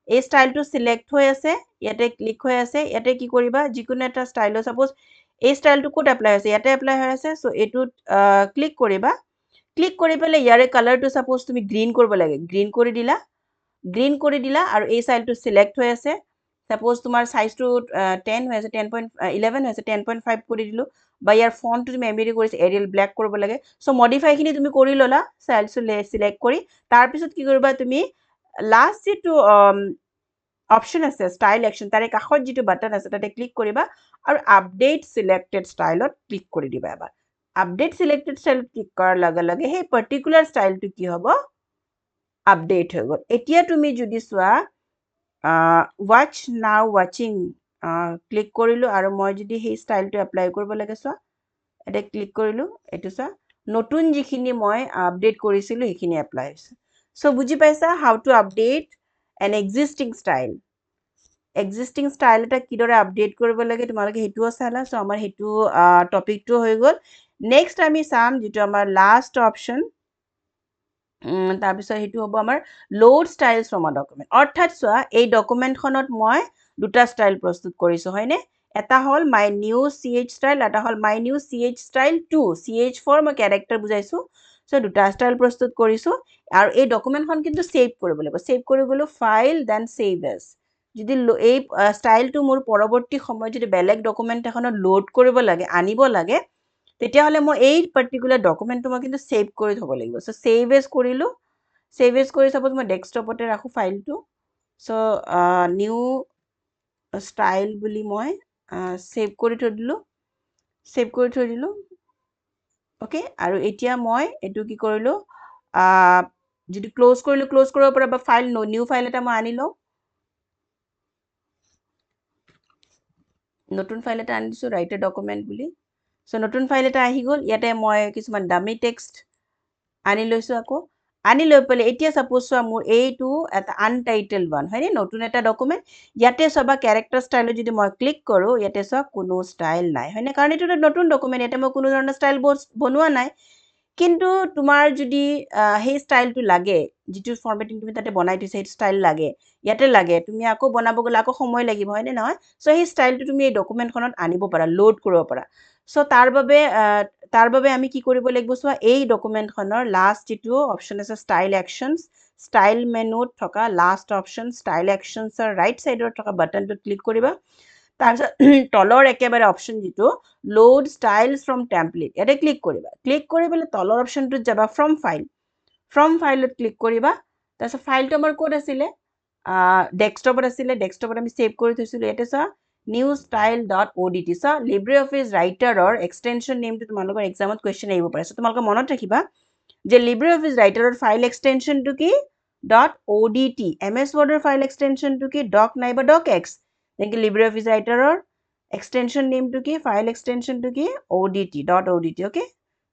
এই ষ্টাইলটো সিলেক্ট হৈ আছে ইয়াতে ক্লিক হৈ আছে ইয়াতে কি কৰিবা যিকোনো এটা ষ্টাইলৰ সাপোজ এই ষ্টাইলটো ক'ত এপ্লাই হৈছে ইয়াতে এপ্লাই হৈ আছে সো এটোত ক্লিক কৰিবা ক্লিক কৰি পেলাই ইয়াৰে কালাৰটো সাপোজ তুমি গ্ৰীণ কৰিব লাগে গ্ৰীণ কৰি দিলা আৰু এই ষ্টাইলটো সিলেক্ট হৈ আছে সাপোজ তোমাৰ সাইজটো 10 হৈ আছে 10.11 হৈ আছে 10.5 কৰি দিলো বা ইয়াৰ ফন্টটো তুমি এমবিডি কৰিছে এৰিয়েল ব্ল্যাক কৰিব লাগে সো মডিফাই খিনি তুমি কৰি ললা ষ্টাইলটো সিলেক্ট কৰি তাৰ পিছত কি কৰিবা তুমি লাষ্ট যেটো অপশন আছে ষ্টাইল একশন তাৰে কাষত যেটো বাটন আছে তাতে ক্লিক কৰিবা আৰু আপডেট সিলেক্টেড ষ্টাইলত ক্লিক কৰি দিবা এবাৰ আপডেট সিলেক্টেড ষ্টাইল ক্লিক কৰাৰ লগে লগে সেই পাৰ্টিকুলাৰ ষ্টাইলটো কি হ'ব আপডেট হৈ গ'ল এতিয়া তুমি যদি চোৱা watch now watching ক্লিক কৰিলো আৰু মই যদি সেই ষ্টাইলটো এপ্লাই কৰিব লাগে চোৱা এটা ক্লিক কৰিলো এটো চোৱা নতুন যিখিনি মই আপডেট কৰিছিলো সেইখিনি এপ্লাই হৈছে সো বুজি পাইছা how to update an existing style এটা কিদৰে আপডেট কৰিব লাগে তোমালোকে হেতুও চালা সো আমাৰ হেতু টপিকটো হৈ গ'ল নেক্সট আমি চাম যেটো আমাৰ লাষ্ট অপশন তাৰ পিছত হেতু হ'ব আমাৰ লোড ষ্টাইলছ ফ্ৰম আ ডকুমেন্ট অৰ্থাৎ চোৱা এই ডকুমেন্টখনত মই দুটা ষ্টাইল প্ৰস্তুত কৰিছো হয়নে এটা হল মাই নিউ ch ষ্টাইল এটা হল my new ch style 2 ch for মই ক্যাৰেক্টাৰ বুজাইছো সো দুটা ষ্টাইল প্ৰস্তুত কৰিছো আৰু এই ডকুমেন্টখন কিন্তু সেভ কৰিব লাগিব সেভ কৰি গলো ফাইল দেন সেভ এজ যদি এই ষ্টাইলটো মোৰ পৰৱৰ্তী সময়ত যদি বেলেগ ডকুমেন্ট এখনত লোড কৰিব লাগে আনিব লাগে তেতিয়া হলে মই এই পাৰ্টিকুলাৰ ডকুমেন্টটো মই কিন্তু সেভ কৰি থব লাগিব সো সেভ এজ কৰিলো সেভ এজ কৰি সাপোজ মই ডেস্কটপতে ৰাখো ফাইলটো সো নিউ ষ্টাইল বুলি মই সেভ কৰি থৈ দিলো ওকে আৰু এতিয়া মই এটো কি কৰিলো যদি ক্লোজ কৰিব পৰা বা ফাইল নিউ ফাইল এটা মই আনি লও নতুন ফাইল এটা আনি দিছো ৰাইট এ ডকুমেন্ট বুলি সো নতুন ফাইল এটা আহি গ'ল ইয়াতে মই কিছুমান ডামি টেক্সট আনি লৈছো আকৌ আনি লৈ পেলে এতিয়া সাপোজ চোৱা মোৰ এইটো এটা আনটাইটেল ওয়ান হয়নে নতুন এটা ডকুমেন্ট ইয়াতে সবা ক্যাৰেক্টাৰ ষ্টাইলত যদি মই ক্লিক কৰো ইয়াতে সব কোনো ষ্টাইল নাই হয়নে কাৰণ এটা নতুন ডকুমেন্ট ইয়াতে মই কোনো ধৰণৰ ষ্টাইল বনোৱা নাই কিন্তু তোমাৰ যদি সেই ষ্টাইলটো লাগে যেটো ফৰমেটিং তুমি তাতে বনাই দিছা সেই ষ্টাইল লাগে ইয়াতে লাগে তুমি আকৌ বনাব গলে আকৌ সময় লাগিব হয়নে নহয় সো সেই ষ্টাইলটো তুমি এই ডকুমেন্টখনত আনিব পাৰা লোড কৰিব পাৰা সো তাৰ বাবে আমি কি কৰিব লাগিব চোৱা এই ডকুমেন্টখনৰ লাষ্ট যেটো অপশন আছে ষ্টাইল একশনছ ষ্টাইল মেনুত থকা লাষ্ট অপশন ষ্টাইল একশনছৰ ৰাইট সাইডত থকা বাটনটো ক্লিক কৰিবা তাৰপিছত তলৰ একেবাৰে অপশন যেটো লোড ষ্টাইলছ ফ্ৰম টেমপ্লেট ইয়াতে ক্লিক কৰিবা ক্লিক কৰি পেলে তলৰ অপশনটোত যাবা ফ্ৰম ফাইলত ক্লিক কৰিবা তাৰপিছত ফাইলটো আমাৰ ক'ত আছিলে ডেস্কটপত আছিলে ডেস্কটপত আমি সেভ কৰি থৈছিলো ইয়াতে চোৱা newstyle.odt সো LibreOffice ৰাইটাৰৰ এক্সটেনশন নেমটো তোমালোকৰ এক্সামত কোৱেশ্চন আহিব পাৰে সো তোমালোকে মনত ৰাখিবা যে LibreOffice ৰাইটাৰৰ ফাইল এক্সটেনশনটো কি .odt MS Wordৰ ফাইল এক্সটেনশনটো কি doc নাইবা docx যেনেকৈ LibreOffice ৰাইটাৰৰ এক্সটেনশন নেমটো কি ফাইল এক্সটেনশনটো কি .odt ওকে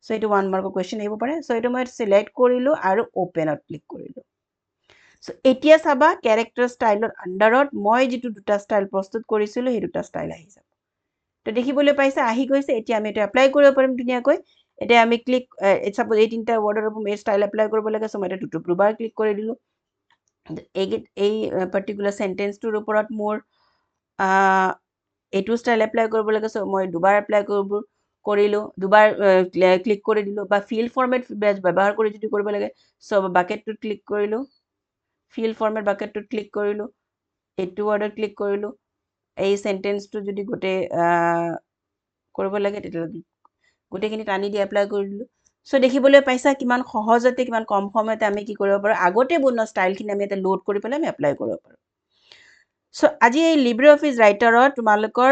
সো এটো 1 মাৰ্কৰ কোৱেশ্চন আহিব পাৰে সো এটো মই সিলেক্ট কৰিলো আৰু ওপেনত ক্লিক কৰিলো সো এতিয়া চাবা ক্যাৰেক্টাৰ ষ্টাইলৰ আন্ডাৰত মই যেটো দুটা ষ্টাইল প্ৰস্তুত কৰিছিলো সেই দুটা ষ্টাইল আহি যাব তো দেখিবলৈ পাইছা আহি গৈছে এতিয়া আমি এটা এপ্লাই কৰিব পাৰিম ধুনিয়াকৈ এতিয়া আমি ক্লিক সাপোজ এই তিনটা ওয়াৰ্ডৰ ওপৰত এই ষ্টাইল এপ্লাই কৰিব লাগে সো মই এটা দুবাৰ ক্লিক কৰি দিলো এই পাৰ্টিকুলাৰ সেন্টেন্সটোৰ ওপৰত মোৰ এটো ষ্টাইল এপ্লাই কৰিব লাগে সো মই দুবাৰ এপ্লাই কৰিলো দুবাৰ ক্লিক কৰি দিলো বা ফিল ফৰমেট ব্যৱহাৰ কৰি যদি কৰিব লাগে সো বাকেটটো ক্লিক কৰিলো ফিল ফৰমেট বাকেটটো ক্লিক কৰিলো এটো ওয়াৰ্ডত ক্লিক কৰিলো এই সেন্টেন্সটো যদি গোটে কৰিব লাগে তেতিয়া গোটেখিনি টানি দি এপ্লাই কৰি দিলো সো দেখিবলৈ পাইছা কিমান সহজতে কিমান কম সময়তে আমি কি কৰিব পাৰো আগতে বনোৱা ষ্টাইলখিনি আমি এটা লোড কৰি পেলাই আমি এপ্লাই কৰিব পাৰো সো আজি এই LibreOffice ৰাইটাৰত তোমালোকৰ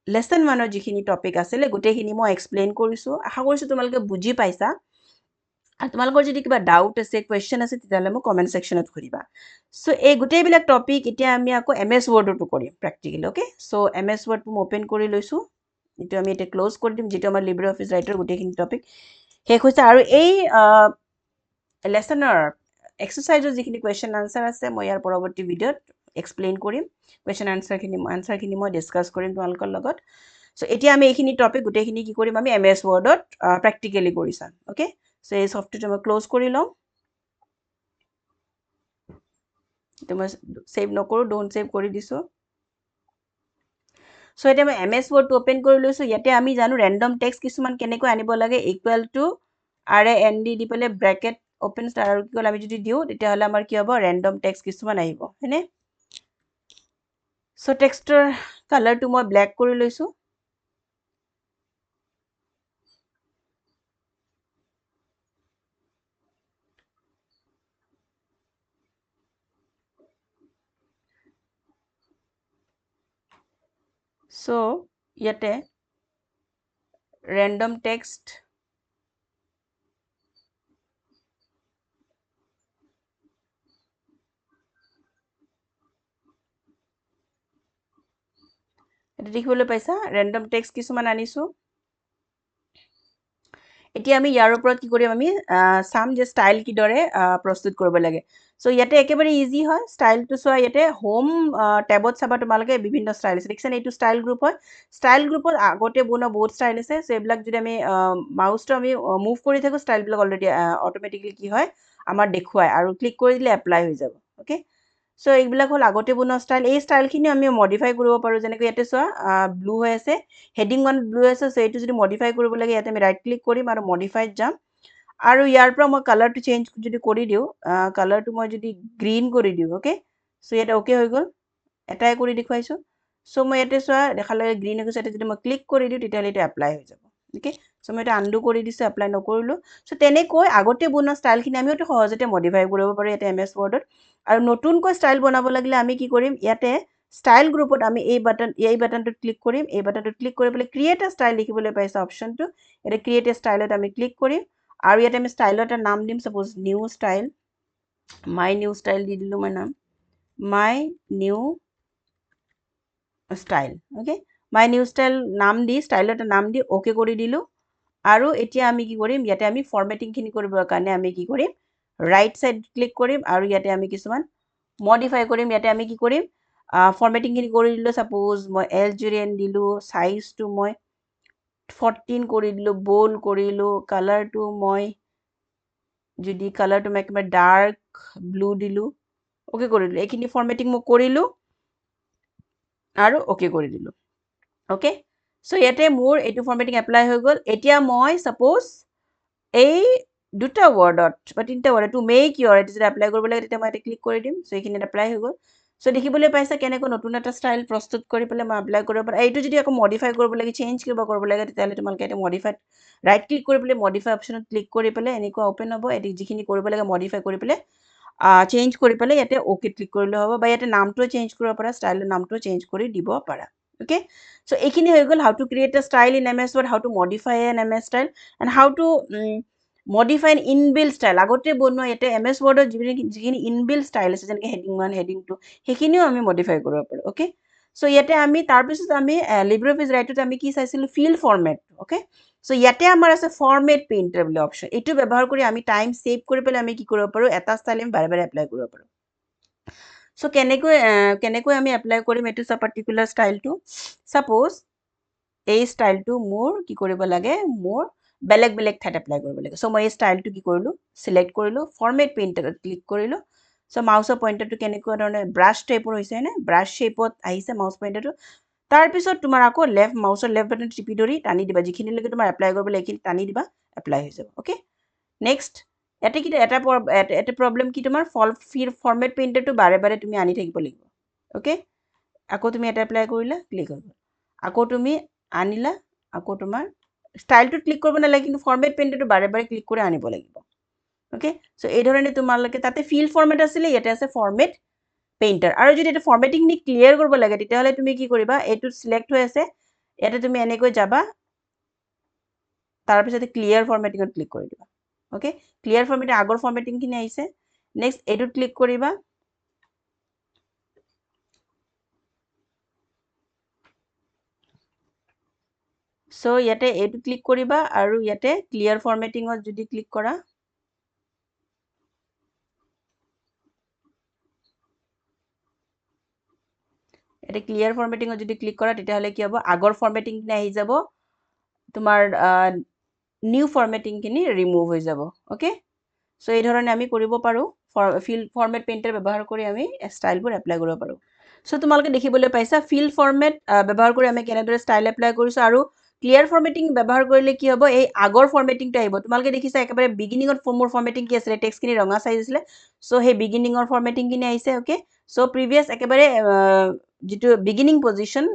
লেসন 1ৰ যিখিনি টপিক আছিল গোটেখিনি মই এক্সপ্লেইন কৰিছো আশা কৰিছো তোমালোকে বুজি পাইছা আৰু তোমালোকৰ যদি কিবা ডাউট আছে কোৱেশ্চন আছে তেতিয়ালে মোক কমেন্ট সেকশনত কৰিবা সো এই গোটেইবিলাক টপিক এতিয়া আমি আকৌ MS Wordটো কৰিম প্ৰ্যাকটিক্যালি ওকে সো MS Word মই ওপেন কৰি লৈছো এটো আমি এটা ক্লোজ কৰি দিম যেটো আমাৰ LibreOffice ৰাইটাৰ গোটেইখিনি টপিক শেষ হৈছে আৰু এই লেসনৰ এক্সাৰসাইজৰ যিখিনি কোৱেশ্চন আনসাৰ আছে মই ইয়াৰ পৰৱৰ্তী ভিডিঅত এক্সপ্লেইন কৰিম কোৱেশ্চন আনসাৰখিনি মই ডিসকাস কৰিম তোমালোকৰ লগত সো এতিয়া আমি এইখিনি টপিক গোটেইখিনি কি কৰিম আমি MS Wordত প্ৰেক্টিকেলি কৰি চাম ওকে সো এই সফটৱেৰটো মই ক্লোজ কৰি লওঁ তো মই সেভ নকৰো ডোন্ট সেভ কৰি দিছো সো এতিয়া মই MS Wordটো ওপেন কৰি লৈছো ইয়াতে আমি জানো ৰেন্ডম টেক্সট কিছুমান কেনেকৈ আনিব লাগে ইকুৱেল টু RAND দি পেলাই ব্ৰেকেট ওপেন ষ্টাৰ আৰু কি আমি যদি দিও তেতিয়া হলে আমাৰ কি হ'ব ৰেন্ডম টেক্সট কিছুমান আহিব হেনে সো টেক্সটৰ কালাৰটো মই ব্ল্যাক কৰি লৈছো সো ইয়াতে random text এটা দেখিবলৈ পাইছা random text কিছুমান আনিছো এতিয়া আমি ইয়াৰ ওপৰত কি কৰিম আমি সাম যে ষ্টাইল কি দৰে প্ৰস্তুত কৰিব লাগে সো ইয়াতে একেবাৰে ইজি হয় ষ্টাইলটো চোৱা ইয়াতে হোম ট্যাবত চাবা তোমালোকে বিভিন্ন ষ্টাইল আছে দেখছানে এইটো ষ্টাইল গ্ৰুপ হয় ষ্টাইল গ্ৰুপত আগতে বনোৱা বহুত ষ্টাইল আছে সো এইবিলাক যদি আমি মাউসটো আমি মুভ কৰি থাকো ষ্টাইল বিলাক অলৰেডি অটোমেটিক্যালি কি হয় আমাৰ দেখুৱায় আৰু ক্লিক কৰি দিলে এপ্লাই হৈ যাব ওকে সো এইবিলাক হল আগতে বনোৱা ষ্টাইল এই ষ্টাইলখিনি আমি মডিফাই কৰিব পাৰো যেনেকৈ ইয়াতে চোৱা ব্লু হৈ আছে হেডিং 1 ব্লু আছে সো এইটো যদি মডিফাই কৰিব লাগে ইয়াতে আমি ৰাইট ক্লিক কৰিম আৰু মডিফাইত যাম আৰু ইয়াৰ পৰা মই কালাৰটো চেঞ্জ যদি কৰি দিও কালাৰটো মই যদি গ্ৰীন কৰি দিও ওকে সো ইয়াতে ওকে হৈ গল এটাই কৰি দেখুৱাইছো সো মই ইয়াতে চোৱা দেখালে গ্ৰীন হৈ গৈছে যদি মই ক্লিক কৰি দিও তেতিয়া এটা এপ্লাই হৈ যাব ওকে সো মই এটা আনডু কৰি দিছো এপ্লাই নকৰিলো সো তেনেকৈ আগতে বনোৱা ষ্টাইলখিনি আমি অতি সহজতে মডিফাই কৰিব পাৰো ইয়াতে MS Wordত আৰু নতুনকৈ ষ্টাইল বনাব লাগিলে আমি কি কৰিম ইয়াতে ষ্টাইল গ্ৰুপত আমি এই বাটনটো ক্লিক কৰিম এই বাটনটো ক্লিক কৰি পেলাই ক্ৰিয়েট আ ষ্টাইল লিখিবলৈ পাইছা অপচনটো এটা ক্ৰিয়েট আ ষ্টাইলত আমি ক্লিক কৰিম আৰু ইয়াতে আমি ষ্টাইলৰ এটা নাম দিম suppose new style my new style দি দিলো মই নাম my new style okay my new style নাম দি ষ্টাইলৰ এটা নাম দি ওকে কৰি দিলো আৰু এতিয়া আমি কি কৰিম ইয়াতে আমি ফৰমেটিংখিনি কৰিবৰ কাৰণে আমি কি কৰিম ৰাইট সাইড ক্লিক কৰিম আৰু ইয়াতে আমি কিছুমান মডিফাই কৰিম ইয়াতে আমি কি কৰিম ফৰমেটিংখিনি কৰি দিলো সাপোজ মই এলজেৰিয়ান দিলো সাইজটো মই 14 কৰি দিলো বোল্ড কৰিলো কালাৰটো মই যদি কালাৰটো মই একেবাৰে ডাৰ্ক ব্লু দিলো ওকে কৰি দিলো এইখিনি ফৰমেটিং মই কৰিলো আৰু ওকে কৰি দিলো ওকে সো ইয়াতে মোৰ এইটো ফৰমেটিং এপ্লাই হৈ গল এতিয়া মই সাপোজ এই দুটা ওয়াৰ্ডত বা তিনটা ওয়াৰ্ড টু মেক ইউৰ এটা যদি এপ্লাই কৰিব লাগে তেতিয়া মই এটা ক্লিক কৰি দিম সো এইখিনি এপ্লাই হৈ গল সো দেখিবলৈ পাইছা কেনেকৈ নতুন এটা ষ্টাইল প্ৰস্তুত কৰি পেলাই মই এপ্লাই কৰিব পাৰো এইটো যদি আকৌ মডিফাই কৰিব লাগে চেঞ্জ কৰিব লাগে তেতিয়াহলে তোমালোকে এটা মডিফাইড ৰাইট ক্লিক কৰি পেলাই মডিফাই অপচনত ক্লিক কৰি পেলাই এনেকুৱা ওপেন হ'ব এটি যিখিনি কৰিব লাগে মডিফাই কৰি পেলাই চেঞ্জ কৰি পেলাই ইয়াতে ওকে ক্লিক কৰিলে হ'ব বা ইয়াতে নামটো চেঞ্জ কৰিব পাৰা ষ্টাইলৰ নামটো চেঞ্জ কৰি দিব পাৰা ওকে সো এইখিনি হৈ গল হাউ টু ক্ৰিয়েট আ style in MS Word how to modify N MS style and how to modify N inbuilt style আগতে বনোৱা ইয়াতে MS Wordত যিখিনি ইনবিল্ট ষ্টাইল আছে যেনেকৈ হেডিং 1 হেডিং 2 সেইখিনিও আমি মডিফাই কৰিব পাৰো ওকে সো ইয়াতে আমি তাৰপিছত আমি লিব্ৰঅফিছ ৰাইটত আমি কি চাইছিলো ফিল্ড ফৰমেট ওকে সো ইয়াতে আমাৰ আছে ফৰমেট পেইণ্টাৰ বুলি অপচন এইটো ব্যৱহাৰ কৰি আমি টাইম সেভ কৰি পেলাই আমি কি কৰিব পাৰো এটা ষ্টাইল আমি বাৰে বাৰে এপ্লাই কৰিব পাৰো সো কেনেকৈ আমি এপ্লাই কৰিম এইটো পাৰ্টিকুলাৰ ষ্টাইলটো সাপোজ এই ষ্টাইলটো মোৰ কি কৰিব লাগে মোৰ বেলেগ বেলেগ ঠাইত এপ্লাই কৰিব লাগে সো মই এই ষ্টাইলটো কি কৰিলো সিলেক্ট কৰিলো ফৰমেট পেইণ্টাৰত ক্লিক কৰিলো সো মাউসৰ পইণ্টাৰটো কেনেকুৱা ধৰণে ব্ৰাছ টাইপৰ হৈছে নে ব্ৰাছ শেপত আহিছে মাউস পইণ্টাৰটো তাৰপিছত তোমাৰ আকৌ মাউসৰ লেফ্ট বাটন টিপি ধৰি টানি দিবা যিখিনিলৈকে তোমাৰ এপ্লাই কৰিব লাগে এইখিনি টানি দিবা এপ্লাই হৈ যাব ওকে নেক্সট ইয়াতে কি এটা প্ৰবলেম কি তোমাৰ ফৰমেট পেইণ্টাৰটো বাৰে বাৰে তুমি আনি থাকিব লাগিব ওকে আকৌ তুমি এটা এপ্লাই কৰিলা ক্লিক হৈ গ'ল আকৌ তুমি আনিলা আকৌ তোমাৰ ষ্টাইলটোত ক্লিক কৰিব নালাগে কিন্তু ফৰমেট পেইণ্টাৰটো বাৰে বাৰে ক্লিক কৰি আনিব লাগিব ওকে সো এই ধৰণে তোমালোকে তাতে ফিল্ড ফৰমেট আছিলে ইয়াতে আছে ফৰমেট পেইণ্টাৰ আৰু যদি এটা ফৰমেটিংখিনি ক্লিয়াৰ কৰিব লাগে তেতিয়াহ'লে তুমি কি কৰিবা এইটো সিলেক্ট হৈ আছে ইয়াতে তুমি এনেকৈ যাবা তাৰপিছত ক্লিয়াৰ ফৰমেটিঙত ক্লিক কৰি দিবা ওকে ক্লিয়াৰ ফৰমেটিং আগৰ ফৰমেটিংখিনি আহিছে নেক্সট এইটোত ক্লিক কৰিবা সো ইয়াতে এইটো ক্লিক কৰিবা আৰু ইয়াতে ক্লিয়াৰ ফৰমেটিঙত যদি ক্লিক কৰা এটা ক্লিয়াৰ ফৰ্মেটিঙত যদি ক্লিক কৰা তেতিয়াহ'লে কি হ'ব আগৰ ফৰ্মেটিংখিনি আহি যাব তোমাৰ নিউ ফৰ্মেটিংখিনি ৰিমুভ হৈ যাব অ'কে চ' এই ধৰণে আমি কৰিব পাৰোঁ ফিল ফৰ্মেট পেইণ্টাৰ ব্যৱহাৰ কৰি আমি ষ্টাইলবোৰ এপ্লাই কৰিব পাৰোঁ চ' তোমালোকে দেখিবলৈ পাইছা ফিল ফৰ্মেট ব্যৱহাৰ কৰি আমি কেনেদৰে ষ্টাইল এপ্লাই কৰিছোঁ আৰু ক্লিয়াৰ ফৰ্মেটিং ব্যৱহাৰ কৰিলে কি হ'ব এই আগৰ ফৰ্মেটিংটো আহিব তোমালোকে দেখিছা একেবাৰে বিগিনিঙত মোৰ ফৰ্মেটিং কি আছিলে টেক্সটখিনি ৰঙা চাইজ আছিলে চ' সেই বিগিনিঙৰ ফৰ্মেটিংখিনি আহিছে অ'কে চ' প্ৰিভিয়াছ একেবাৰে যিটো বিগিনিং পজিশ্যন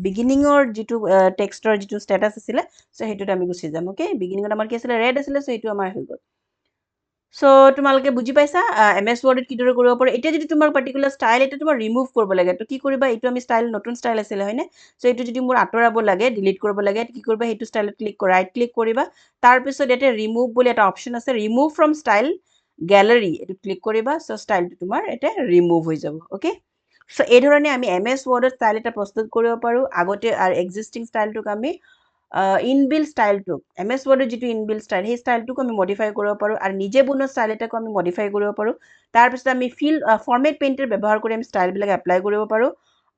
বিগিনিঙৰ যিটো টেক্সটৰ যিটো ষ্টেটাছ আছিলে চ' সেইটোত আমি গুচি যাম অ'কে বিগিনিঙত আমাৰ কি আছিলে ৰেড আছিলে চ' সেইটো আমাৰ হৈ গ'ল চ' তোমালোকে বুজি পাইছা MS ৱৰ্ডত কিদৰে কৰিব পাৰোঁ এতিয়া যদি তোমাৰ পাৰ্টিকুলাৰ ষ্টাইল এটা তোমাৰ ৰিমুভ কৰিব লাগে তো কি কৰিবা এইটো আমি ষ্টাইল নতুন ষ্টাইল আছিলে হয়নে চ' এইটো যদি মোৰ আঁতৰাব লাগে ডিলিট কৰিব লাগে কি কৰিবা সেইটো ষ্টাইলত ৰাইট ক্লিক কৰিবা তাৰপিছত ইয়াতে ৰিমুভ বুলি এটা অপশ্যন আছে ৰিমুভ ফ্ৰম ষ্টাইল গেলাৰী এইটো ক্লিক কৰিবা চ' ষ্টাইলটো তোমাৰ এতিয়া ৰিমুভ হৈ যাব অ'কে চ' এই ধৰণে আমি MS ৱৰ্ডত ষ্টাইল এটা প্ৰস্তুত কৰিব পাৰোঁ আগতে এক্সিষ্টিং ষ্টাইলটোক আমি ইনবিল্ড ষ্টাইলটোক MS ৱৰ্ডৰ যিটো ইনবিল্ড ষ্টাইল সেই ষ্টাইলটোক আমি মডিফাই কৰিব পাৰোঁ আৰু নিজে বনোৱা ষ্টাইল এটাকো আমি মডিফাই কৰিব পাৰোঁ তাৰপিছত আমি ফৰ্মেট পেইণ্টাৰ ব্যৱহাৰ কৰি আমি ষ্টাইলবিলাক এপ্লাই কৰিব পাৰোঁ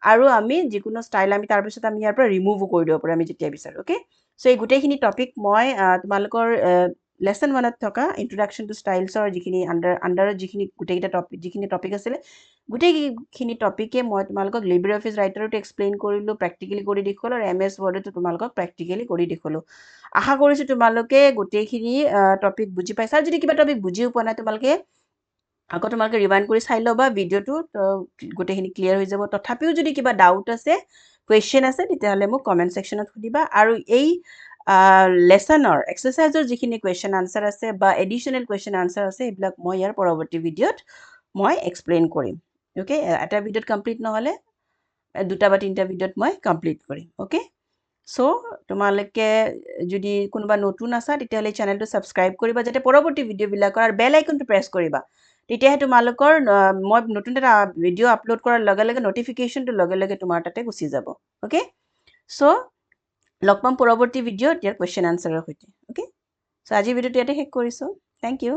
আৰু আমি যিকোনো ষ্টাইল আমি তাৰপিছত আমি ইয়াৰ পৰা ৰিমুভো কৰি দিব পাৰোঁ আমি যেতিয়া বিচাৰোঁ অ'কে চ' এই গোটেইখিনি টপিক মই তোমালোকৰ লেচন 1ত থকা ইন্ট্ৰডাকশ্যন টু ষ্টাইলছৰ যিখিনি আণ্ডাৰত গোটেইকেইটা টপিক যিখিনি টপিক আছিলে গোটেইখিনি টপিকে মই তোমালোকক লিব্ৰে অফিচ ৰাইটাৰতো এক্সপ্লেইন কৰিলোঁ প্ৰেক্টিকেলি কৰি দেখুৱালোঁ আৰু MS ৱৰ্ডতো তোমালোকক প্ৰেক্টিকেলি কৰি দেখুৱালোঁ আশা কৰিছোঁ তোমালোকে গোটেইখিনি টপিক বুজি পাইছা আৰু যদি কিবা টপিক বুজিও পোৱা নাই তোমালোকে ৰিৱাইণ্ড কৰি চাই ল'বা ভিডিঅ'টো গোটেইখিনি ক্লিয়াৰ হৈ যাব তথাপিও যদি কিবা ডাউট আছে কুৱেশ্যন আছে তেতিয়াহ'লে মোক কমেণ্ট ছেকশ্যনত সুধিবা আৰু এই লেচনৰ এক্সাৰচাইজৰ যিখিনি কুৱেশ্যন আনচাৰ আছে বা এডিশ্যনেল কুৱেশ্যন আনচাৰ আছে এইবিলাক মই ইয়াৰ পৰৱৰ্তী ভিডিঅ'ত মই এক্সপ্লেইন কৰিম অ'কে এটা ভিডিঅ'ত কমপ্লিট নহ'লে 2টা বা 3টা ভিডিঅ'ত মই কমপ্লিট কৰিম অ'কে চ' তোমালোকে যদি কোনোবা নতুন আছা তেতিয়াহ'লে চেনেলটো ছাবস্ক্ৰাইব কৰিবা যাতে পৰৱৰ্তী ভিডিঅ'বিলাকৰ আৰু বেল আইকনটো প্ৰেছ কৰিবা তেতিয়াহে তোমালোকৰ মই নতুন এটা ভিডিঅ' আপলোড কৰাৰ লগে লগে নটিফিকেশ্যনটো লগে লগে তোমাৰ তাতে গুচি যাব অ'কে চ' লগ পাম পৰৱৰ্তী ভিডিঅ'ত ইয়াৰ কুৱেশ্যন আনচাৰৰ সৈতে অ'কে চ' আজিৰ ভিডিঅ'টো ইয়াতে শেষ কৰিছোঁ থেংক ইউ